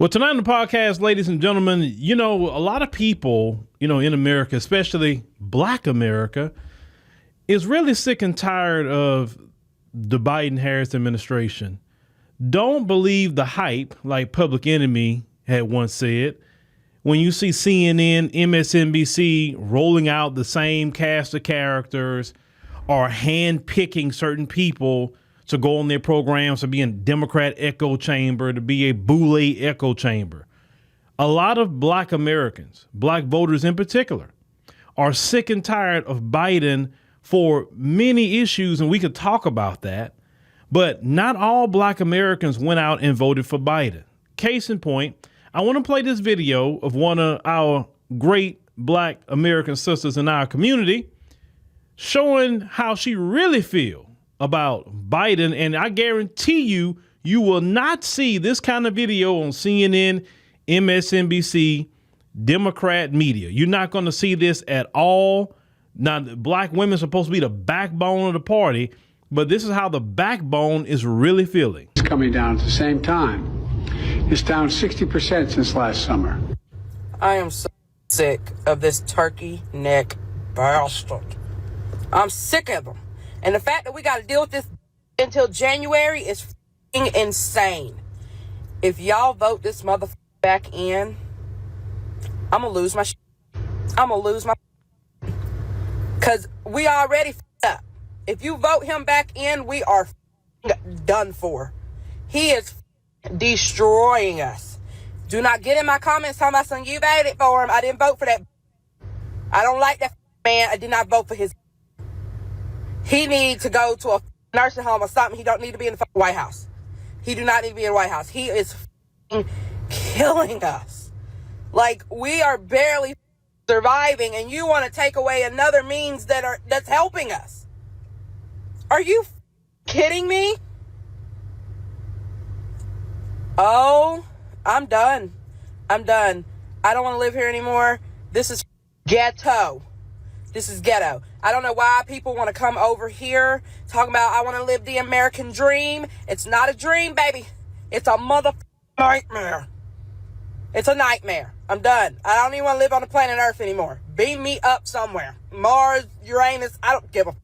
Well, tonight on the podcast, ladies and gentlemen, a lot of people, in America, especially Black America, is really sick and tired of the Biden-Harris administration. Don't believe the hype, like Public Enemy had once said. When you see CNN, MSNBC rolling out the same cast of characters or hand-picking certain people to go on their programs, to be in Democrat echo chamber, to be a Boule echo chamber. A lot of Black Americans, Black voters in particular, are sick and tired of Biden for many issues, and we could talk about that. But not all Black Americans went out and voted for Biden. Case in point, I want to play this video of one of our great Black American sisters in our community showing how she really feels about Biden. And I guarantee you, you will not see this kind of video on CNN, MSNBC, Democrat media. You're not going to see this at all. Now, Black women are supposed to be the backbone of the party, but this is how the backbone is really feeling. It's coming down at the same time. It's down 60% since last summer. I am so sick of this turkey neck bastard. I'm sick of them. And the fact that we got to deal with this until January is f***ing insane. If y'all vote this motherfucker back in, I'm going to lose my shit. I'm going to lose my because we already f***ed up. If you vote him back in, we are done for. He is destroying us. Do not get in my comments talking about something. You voted for him. I didn't vote for that. I don't like that man. I did not vote for his. He needs to go to a nursing home or something. He don't need to be in the White House. He do not need to be in the White House. He is killing us. Like, we are barely surviving, and you want to take away another means that's helping us. Are you kidding me? Oh, I'm done. I'm done. I don't want to live here anymore. This is ghetto. This is ghetto. I don't know why people want to come over here talking about I want to live the American dream. It's not a dream, baby. It's a nightmare. It's a nightmare. I'm done. I don't even want to live on the planet Earth anymore. Beam me up somewhere. Mars, Uranus, I don't give a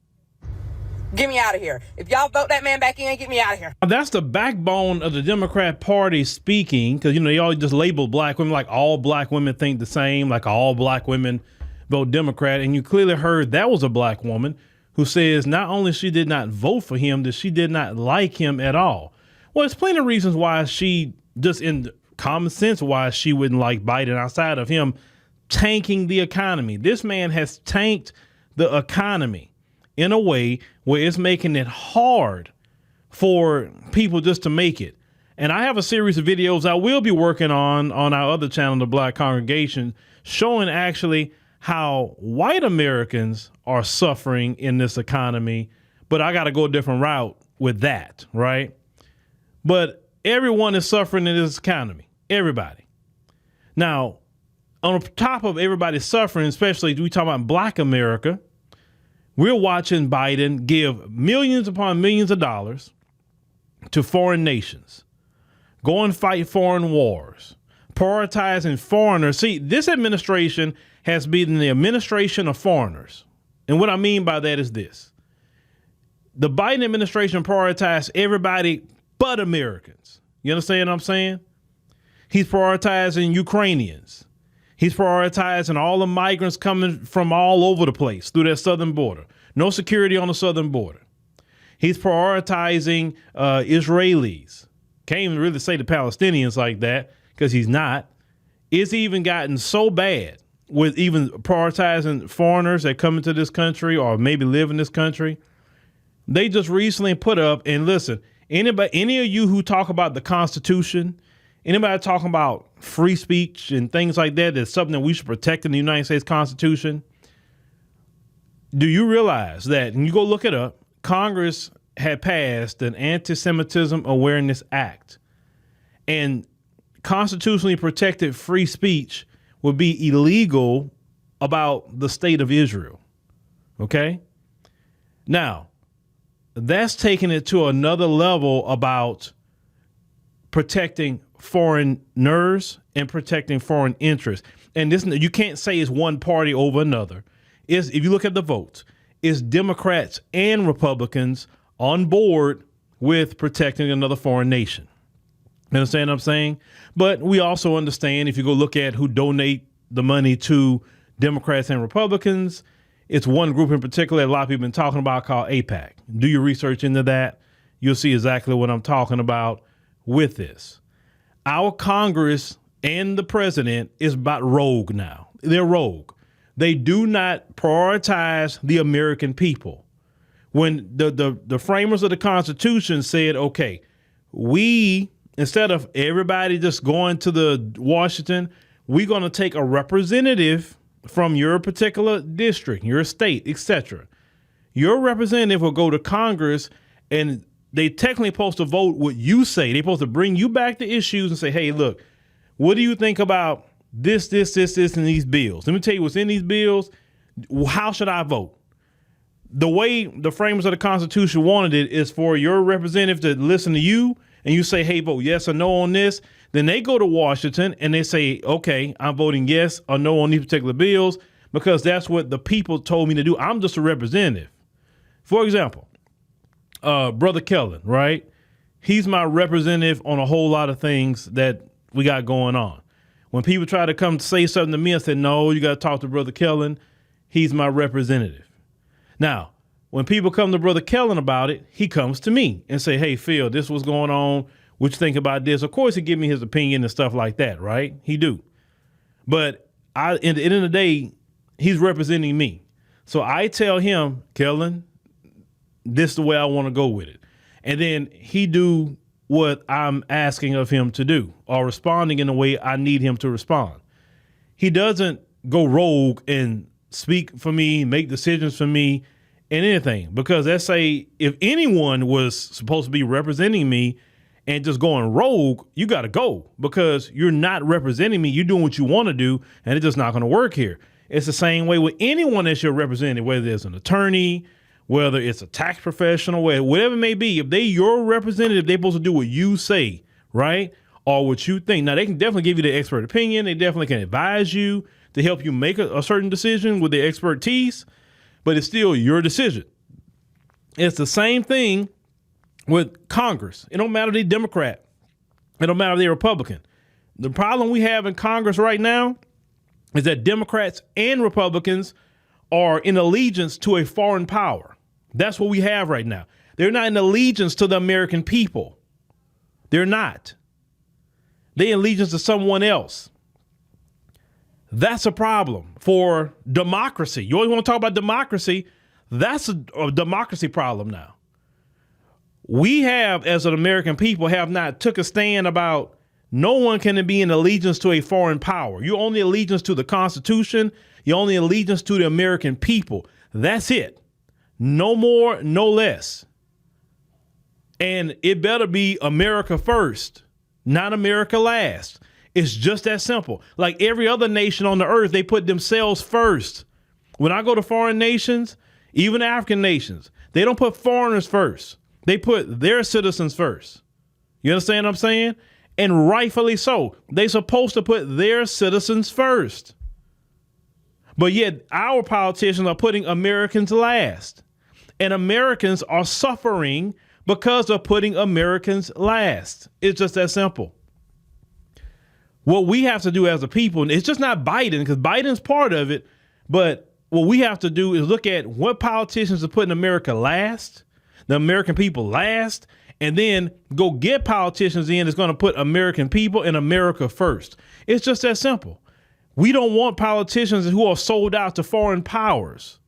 Get me out of here. If y'all vote that man back in, get me out of here. That's the backbone of the Democrat Party speaking, because, they all just label Black women like all Black women think the same, like all Black women vote Democrat. And you clearly heard that was a Black woman who says not only she did not vote for him, that she did not like him at all. Well, there's plenty of reasons why she, just in common sense, why she wouldn't like Biden outside of him tanking the economy. This man has tanked the economy in a way where it's making it hard for people just to make it. And I have a series of videos I will be working on our other channel, the Black Congregation, showing actually how white Americans are suffering in this economy. But I got to go a different route with that, right? But everyone is suffering in this economy. Everybody. Now, on top of everybody suffering, especially we talk about Black America, we're watching Biden give millions upon millions of dollars to foreign nations, go and fight foreign wars, prioritizing foreigners. See, this administration has been the administration of foreigners. And what I mean by that is this. The Biden administration prioritized everybody but Americans. You understand what I'm saying? He's prioritizing Ukrainians. He's prioritizing all the migrants coming from all over the place through that southern border. No security on the southern border. He's prioritizing Israelis. Can't even really say the Palestinians like that because he's not. It's even gotten so bad with even prioritizing foreigners that come into this country or maybe live in this country. They just recently put up, and listen, any of you who talk about the Constitution, anybody talking about free speech and things like that, that's something that we should protect in the United States Constitution. Do you realize that, and you go look it up, Congress had passed an Anti-Semitism Awareness Act, and constitutionally protected free speech would be illegal about the state of Israel. Okay? Now, that's taking it to another level about protecting foreigners and protecting foreign interests. And this, you can't say it's one party over another. If you look at the votes, it's Democrats and Republicans on board with protecting another foreign nation. You understand what I'm saying? But we also understand, if you go look at who donate the money to Democrats and Republicans, it's one group in particular that a lot of people have been talking about called AIPAC. Do your research into that. You'll see exactly what I'm talking about with this. Our Congress and the president is about rogue now. They're rogue. They do not prioritize the American people. When the framers of the Constitution said, okay, we, instead of everybody just going to the Washington, we're going to take a representative from your particular district, your state, etc. Your representative will go to Congress, and they technically supposed to vote what you say. They're supposed to bring you back the issues and say, hey, look, what do you think about this, and these bills? Let me tell you what's in these bills. How should I vote? The way the framers of the Constitution wanted it is for your representative to listen to you, and you say, hey, vote yes or no on this. Then they go to Washington and they say, okay, I'm voting yes or no on these particular bills because that's what the people told me to do. I'm just a representative. For example, Brother Kellen, right? He's my representative on a whole lot of things that we got going on. When people try to come say something to me, I say, no, you got to talk to Brother Kellen. He's my representative. Now, when people come to Brother Kellen about it, he comes to me and say, hey, Phil, this was going on. What you think about this? Of course, he give me his opinion and stuff like that, right? He do. But at the end of the day, he's representing me. So I tell him, Kellen, this is the way I want to go with it. And then he do what I'm asking of him to do or responding in the way I need him to respond. He doesn't go rogue and speak for me, make decisions for me and anything, because let's say if anyone was supposed to be representing me and just going rogue, you got to go because you're not representing me. You're doing what you want to do, and it's just not going to work here. It's the same way with anyone that's your representative, whether it's an attorney, whether it's a tax professional, whatever it may be. If they your representative, they're supposed to do what you say, right? Or what you think. Now, they can definitely give you their expert opinion. They definitely can advise you to help you make a certain decision with their expertise, but it's still your decision. It's the same thing with Congress. It don't matter if they're Democrat. It don't matter if they're Republican. The problem we have in Congress right now is that Democrats and Republicans are in allegiance to a foreign power. That's what we have right now. They're not in allegiance to the American people. They're not. They're in allegiance to someone else. That's a problem for democracy. You always want to talk about democracy. That's a democracy problem now. We have, as an American people, have not took a stand about no one can be in allegiance to a foreign power. You're only allegiance to the Constitution. You're only allegiance to the American people. That's it. No more, no less. And it better be America first, not America last. It's just that simple. Like every other nation on the earth, they put themselves first. When I go to foreign nations, even African nations, they don't put foreigners first. They put their citizens first. You understand what I'm saying? And rightfully so. They're supposed to put their citizens first. But yet our politicians are putting Americans last. And Americans are suffering because of putting Americans last. It's just that simple. What we have to do as a people, and it's just not Biden, because Biden's part of it, but what we have to do is look at what politicians are putting America last, the American people last, and then go get politicians in that's going to put American people and America first. It's just that simple. We don't want politicians who are sold out to foreign powers,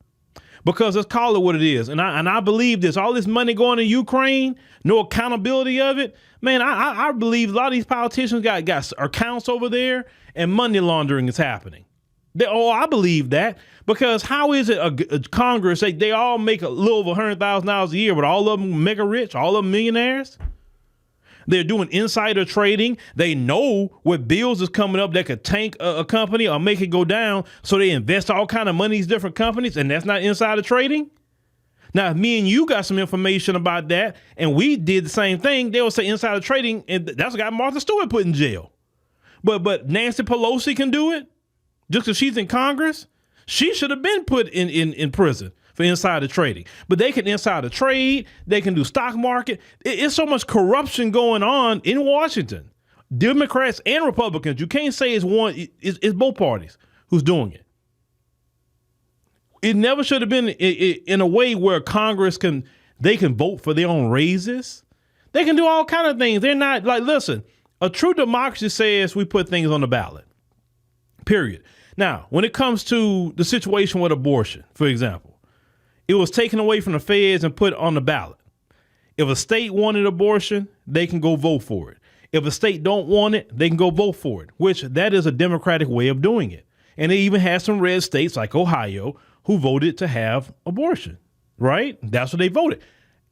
because let's call it what it is. And I believe this, all this money going to Ukraine, no accountability of it. Man, I believe a lot of these politicians got accounts over there and money laundering is happening. I believe that, because how is it a Congress, they all make a little over $100,000 a year, but all of them mega rich, all of them millionaires? They're doing insider trading. They know what bills is coming up that could tank a company or make it go down. So they invest all kind of money in these different companies, and that's not insider trading. Now, if me and you got some information about that and we did the same thing, they will say insider trading, and that's what got Martha Stewart put in jail. But Nancy Pelosi can do it just because she's in Congress. She should have been put in prison for insider trading. But they can insider trade. They can do stock market. It's so much corruption going on in Washington. Democrats and Republicans. You can't say it's one. It's both parties who's doing it. It never should have been in a way where Congress can vote for their own raises. They can do all kind of things. They're not like, listen, a true democracy says we put things on the ballot, period. Now, when it comes to the situation with abortion, for example, it was taken away from the feds and put on the ballot. If a state wanted abortion, they can go vote for it. If a state don't want it, they can go vote for it, which that is a democratic way of doing it. And they even have some red states like Ohio who voted to have abortion, right? That's what they voted.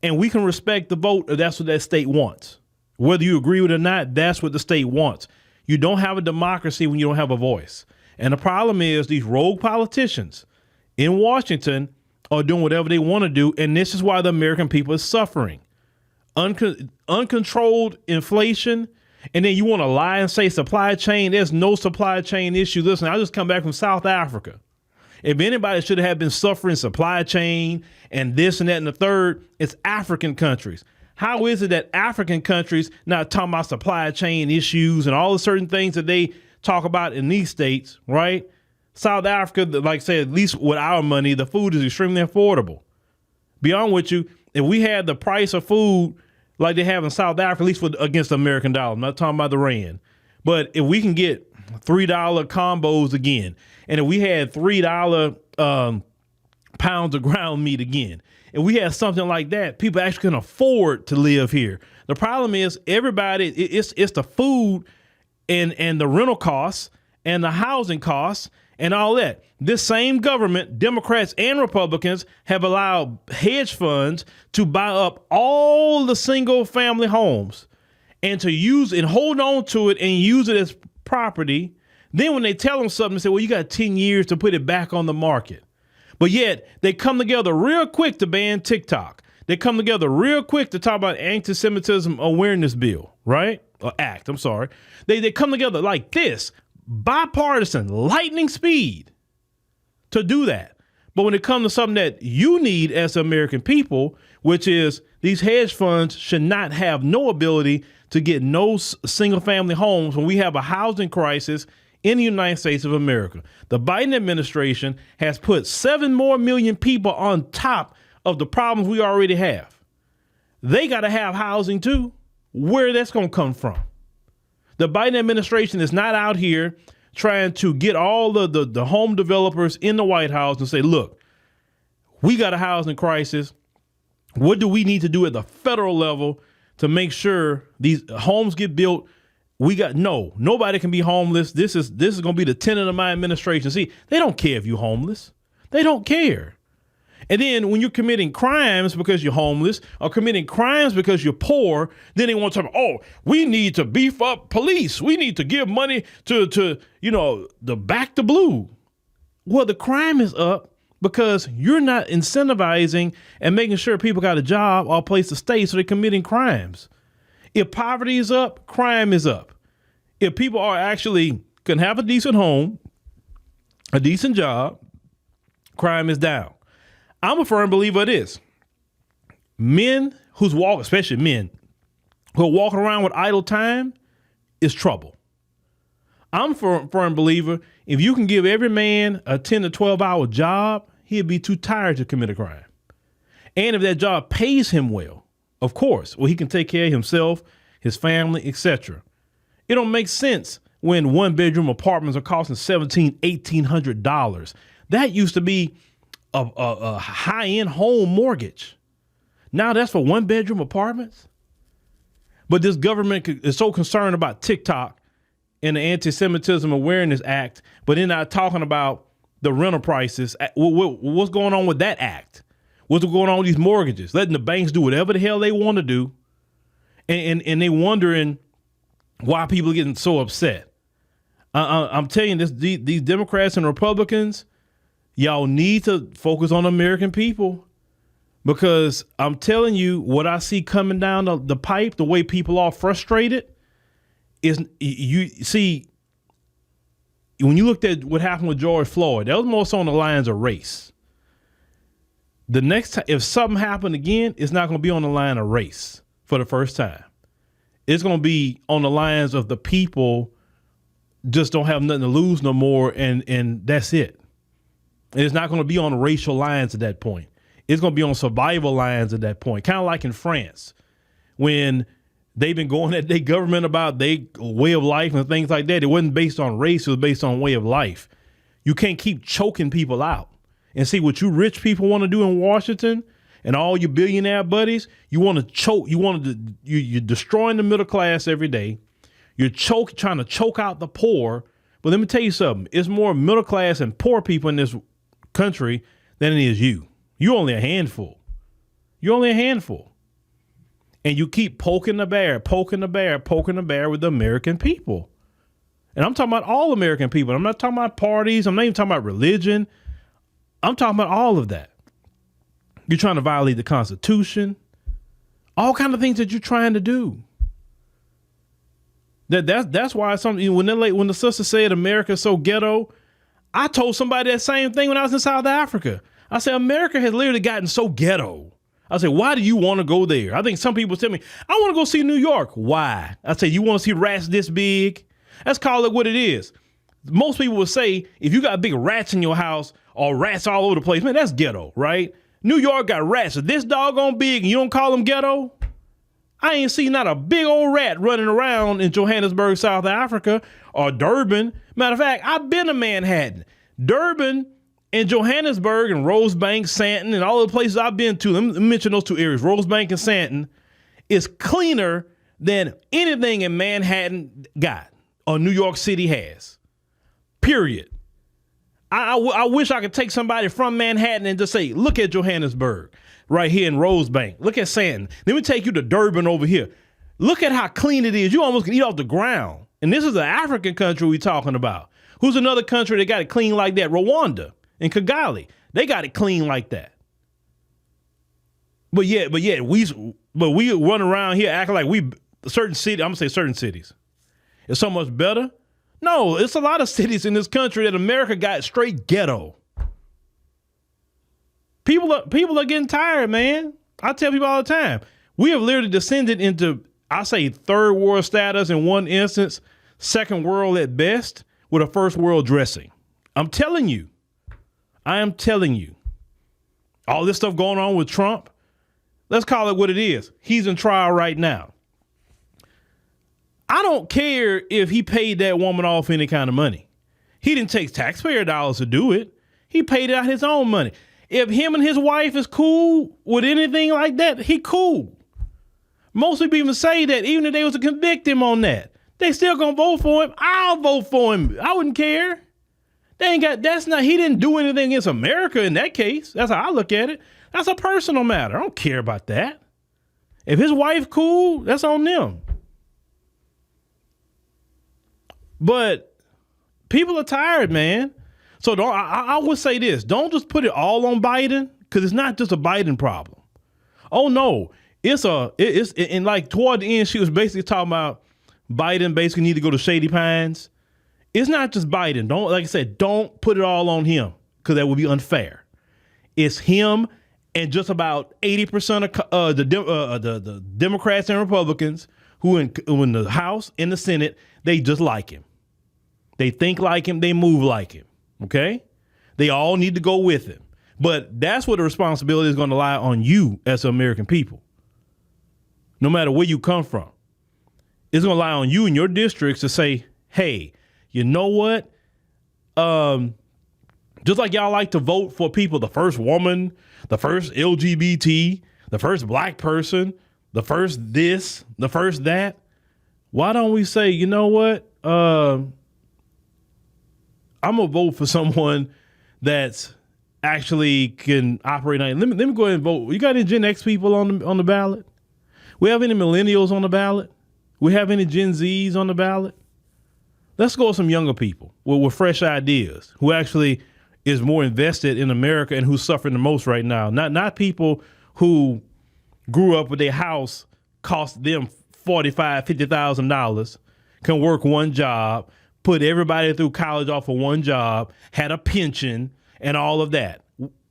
And we can respect the vote if that's what that state wants. Whether you agree with it or not, that's what the state wants. You don't have a democracy when you don't have a voice. And the problem is these rogue politicians in Washington are doing whatever they want to do. And this is why the American people is suffering. Uncontrolled inflation. And then you want to lie and say supply chain. There's no supply chain issue. Listen, I just come back from South Africa. If anybody should have been suffering supply chain and this and that and the third, it's African countries. How is it that African countries not talking about supply chain issues and all the certain things that they talk about in these states, right? South Africa, like I said, at least with our money, the food is extremely affordable. Beyond with you, if we had the price of food like they have in South Africa, at least against the American dollar, I'm not talking about the rand, but if we can get $3 combos again, and if we had $3 pounds of ground meat again, and we had something like that, people actually can afford to live here. The problem is everybody, it's the food and the rental costs and the housing costs and all that. This same government, Democrats and Republicans, have allowed hedge funds to buy up all the single family homes and to use and hold on to it and use it as property. Then when they tell them something, they say, well, you got 10 years to put it back on the market. But yet they come together real quick to ban TikTok. They come together real quick to talk about anti-Semitism awareness bill, right? Or act, I'm sorry. They come together like this, bipartisan, lightning speed to do that. But when it comes to something that you need as American people, which is these hedge funds should not have no ability to get no single family homes when we have a housing crisis in the United States of America. The Biden administration has put 7 more million people on top of the problems we already have. They got to have housing too. Where that's going to come from? The Biden administration is not out here trying to get all the home developers in the White House and say, look, we got a housing crisis. What do we need to do at the federal level to make sure these homes get built? Nobody can be homeless. This is going to be the tenet of my administration. See, they don't care if you're homeless. They don't care. And then when you're committing crimes because you're homeless or committing crimes because you're poor, then they want to talk about, oh, we need to beef up police. We need to give money to the back the blue. Well, the crime is up because you're not incentivizing and making sure people got a job or a place to stay, so they're committing crimes. If poverty is up, crime is up. If people are actually can have a decent home, a decent job, crime is down. I'm a firm believer of this. Men especially men who are walking around with idle time is trouble. I'm a firm believer, if you can give every man a 10 to 12 hour job, he'd be too tired to commit a crime. And if that job pays him well, of course, he can take care of himself, his family, etc. It don't make sense when 1-bedroom apartments are costing $1,700, $1,800. That used to be a high-end home mortgage. Now that's for 1-bedroom apartments. But this government is so concerned about TikTok and the Anti-Semitism Awareness Act, but they're not talking about the rental prices. What's going on with that act? What's going on with these mortgages? Letting the banks do whatever the hell they want to do. And they wondering why people are getting so upset. I'm telling you this, these Democrats and Republicans, y'all need to focus on the American people, Because I'm telling you, what I see coming down the pipe, the way people are frustrated, is you see, when you looked at what happened with George Floyd, that was more so on the lines of race. The next time, if something happened again, it's not going to be on the line of race for the first time. It's going to be on the lines of the people just don't have nothing to lose no more, and that's it. And it's not going to be on racial lines at that point. It's going to be on survival lines at that point. Kind of like in France, when they've been going at their government about their way of life and things like that. It wasn't based on race. It was based on way of life. You can't keep choking people out. And see what you rich people want to do in Washington and all your billionaire buddies, you want to choke. You're destroying the middle class every day. You're trying to choke out the poor. But let me tell you something. It's more middle class and poor people in this country than it is you. You're only a handful. You're only a handful. And you keep poking the bear with the American people. And I'm talking about all American people. I'm not talking about parties. I'm not even talking about religion. I'm talking about all of that. You're trying to violate the Constitution. All kind of things that you're trying to do. That's why when the sister said America's so ghetto, I told somebody that same thing when I was in South Africa. I said, America has literally gotten so ghetto. I said, why do you want to go there? I think some people tell me, I want to go see New York. Why? I say, you want to see rats this big? Let's call it what it is. Most people would say, if you got big rats in your house or rats all over the place, man, that's ghetto, right? New York got rats this doggone big and you don't call them ghetto? I ain't seen not a big old rat running around in Johannesburg, South Africa, or Durban. Matter of fact, I've been to Manhattan. Durban and Johannesburg and Rosebank, Sandton, and all the places I've been to, let me mention those two areas, Rosebank and Sandton, is cleaner than anything in Manhattan got or New York City has. Period. I wish I could take somebody from Manhattan and just say, look at Johannesburg right here in Rosebank. Look at Sandton. Let me take you to Durban over here. Look at how clean it is. You almost can eat off the ground. And this is an African country we're talking about. Who's another country that got it clean like that? Rwanda and Kigali. They got it clean like that. But we run around here acting like certain cities, I'm gonna say certain cities. It's so much better. No, it's a lot of cities in this country that America got straight ghetto. People are getting tired, man. I tell people all the time, we have literally descended into, I say, third world status in one instance, second world at best, with a first world dressing. I'm telling you. I am telling you. All this stuff going on with Trump, let's call it what it is. He's in trial right now. I don't care if he paid that woman off any kind of money. He didn't take taxpayer dollars to do it. He paid out his own money. If him and his wife is cool with anything like that, he cool. Most people even say that even if they was to convict him on that, they still gonna vote for him. I'll vote for him. I wouldn't care. He didn't do anything against America in that case. That's how I look at it. That's a personal matter. I don't care about that. If his wife cool, that's on them. But people are tired, man. So I would say this, don't just put it all on Biden, because it's not just a Biden problem. Oh no, it's and like toward the end, she was basically talking about Biden basically need to go to Shady Pines. It's not just Biden. Don't put it all on him, because that would be unfair. It's him and just about 80% of the Democrats and Republicans who in the House, in the Senate, they just like him. They think like him. They move like him. Okay? They all need to go with him. But that's where the responsibility is going to lie on you as American people. No matter where you come from. It's going to lie on you and your districts to say, hey, you know what? Just like y'all like to vote for people, the first woman, the first LGBT, the first black person, the first this, the first that. Why don't we say, you know what? I'm going to vote for someone that's actually can operate. Let me go ahead and vote. You got any Gen X people on the ballot? We have any millennials on the ballot? We have any Gen Zs on the ballot? Let's go with some younger people with fresh ideas who actually is more invested in America and who's suffering the most right now. Not people who grew up with their house cost them $50,000, can work one job, put everybody through college off of one job, had a pension and all of that.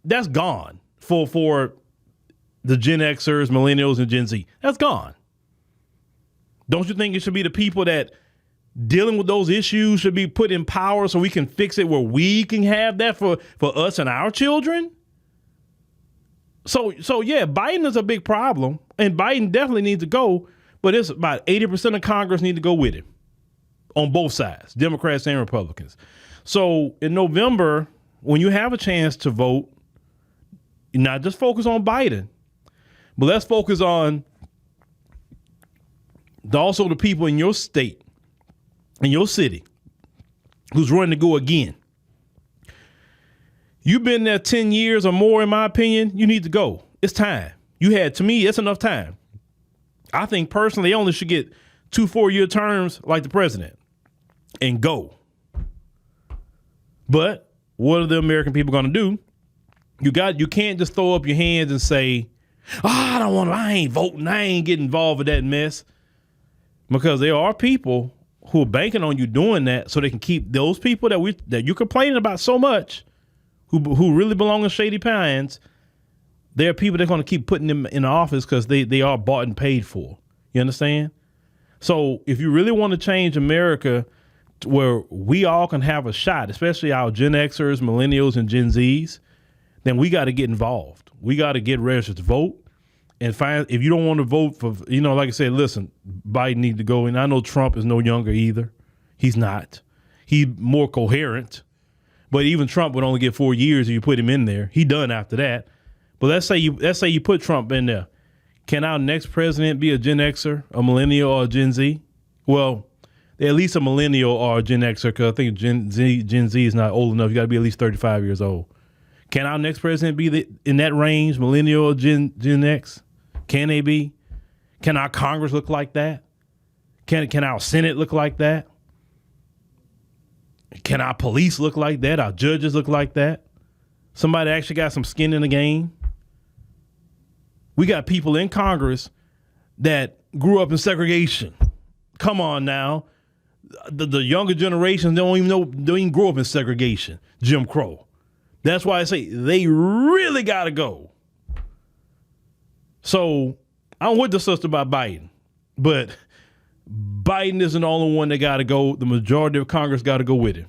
That's gone for the Gen Xers, millennials, and Gen Z. That's gone. Don't you think it should be the people that dealing with those issues should be put in power so we can fix it where we can have that for us and our children? So yeah, Biden is a big problem, and Biden definitely needs to go, but it's about 80% of Congress need to go with him on both sides, Democrats and Republicans. So in November, when you have a chance to vote, not just focus on Biden, but let's focus on also the people in your state, in your city, who's running to go again. You've been there 10 years or more, in my opinion, you need to go. It's time. To me, it's enough time. I think personally, they only should get 2 4-year terms like the president and go. But what are the American people going to do? You can't just throw up your hands and say, I ain't voting. I ain't getting involved with that mess. Because there are people who are banking on you doing that so they can keep those people that you're complaining about so much, who really belong in Shady Pines. There are people that are going to keep putting them in the office because they are bought and paid for. You understand? So if you really want to change America to where we all can have a shot, especially our Gen Xers, millennials, and Gen Zs, then we got to get involved. We got to get registered to vote. And if you don't want to vote for, like I said, listen, Biden needs to go. And I know Trump is no younger either. He's not. He's more coherent. But even Trump would only get 4 years if you put him in there. He done after that. But let's say you put Trump in there. Can our next president be a Gen Xer, a millennial, or a Gen Z? Well, at least a millennial or a Gen Xer, because I think Gen Z is not old enough. You got to be at least 35 years old. Can our next president be in that range, millennial or Gen X? Can they be? Can our Congress look like that? Can our Senate look like that? Can our police look like that? Our judges look like that? Somebody actually got some skin in the game? We got people in Congress that grew up in segregation. Come on now. The younger generations don't even grow up in segregation, Jim Crow. That's why I say they really got to go. So I'm with the sister about Biden, but Biden isn't the only one that got to go. The majority of Congress got to go with him.